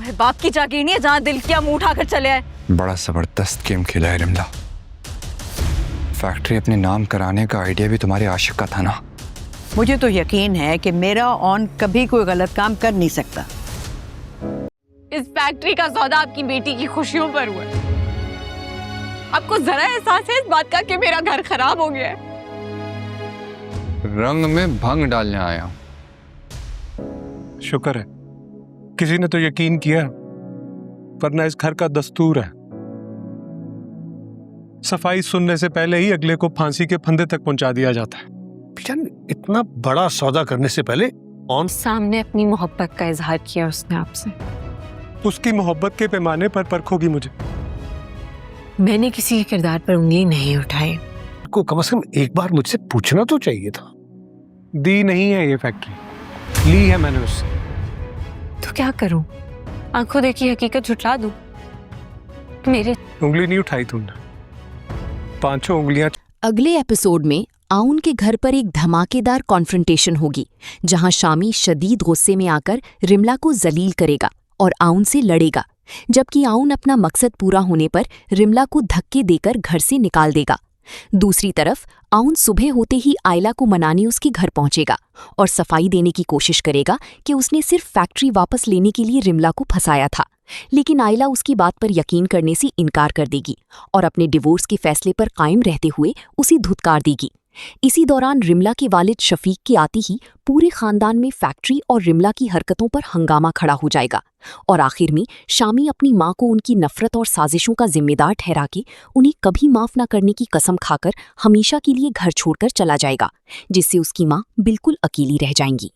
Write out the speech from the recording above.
मेरे बाप की जागीर नहीं है जहाँ दिल किया मुंह उठाकर चले आए। बड़ा जबरदस्त गेम खेला है रिमला। फैक्ट्री अपने नाम कराने का आइडिया भी तुम्हारे आशिक का था ना। मुझे तो यकीन है कि मेरा ऑन कभी कोई गलत काम कर नहीं सकता। इस फैक्ट्री का सौदा आपकी बेटी की खुशियों पर हुआ है। आपको जरा एहसास है इस बात का कि मेरा घर खराब हो गया है? रंग में भंग डालने आया हूं। शुक्र है किसी ने तो यकीन किया, वरना इस घर का दस्तूर है सफाई सुनने से पहले ही अगले को फांसी के फंदे तक पहुंचा दिया जाता है। इतना बड़ा सौदा करने से पहले ऑन सामने अपनी मोहब्बत का इजहार किया उसने आपसे। उसकी मोहब्बत के पैमाने पर परखोगी मुझे। मैंने किसी के किरदार पर उंगली नहीं उठाई। को कम से कम एक बार मुझसे पूछना तो चाहिए था। दी नहीं है ये फैक्ट्री, ली है मैंने उससे। तो क्या करूं? आंखों देखी हकीकत झुठला दूं? मेरे उंगली नहीं उठाई तुमने, 5-6 उंगलियां। अगले एपिसोड में आउन के घर पर एक धमाकेदार कॉन्फ्रंटेशन होगी जहां शामी शदीद गुस्से में आकर रिमला को जलील करेगा और आउन से लड़ेगा, जबकि आउन अपना मकसद पूरा होने पर रिमला को धक्के देकर घर से निकाल देगा। दूसरी तरफ आउन सुबह होते ही आयला को मनाने उसके घर पहुंचेगा और सफाई देने की कोशिश करेगा कि उसने सिर्फ फैक्ट्री वापस लेने के लिए रिमला को फंसाया था, लेकिन आयला उसकी बात पर यकीन करने से इनकार कर देगी और अपने डिवोर्स के फैसले पर कायम रहते हुए उसे धुतकार देगी। इसी दौरान रिमला के वालिद शफीक के आते ही पूरे खानदान में फैक्ट्री और रिमला की हरकतों पर हंगामा खड़ा हो जाएगा और आखिर में शामी अपनी मां को उनकी नफरत और साजिशों का जिम्मेदार ठहरा के उन्हें कभी माफ न करने की कसम खाकर हमेशा के लिए घर छोड़कर चला जाएगा, जिससे उसकी मां बिल्कुल अकेली रह जाएंगी।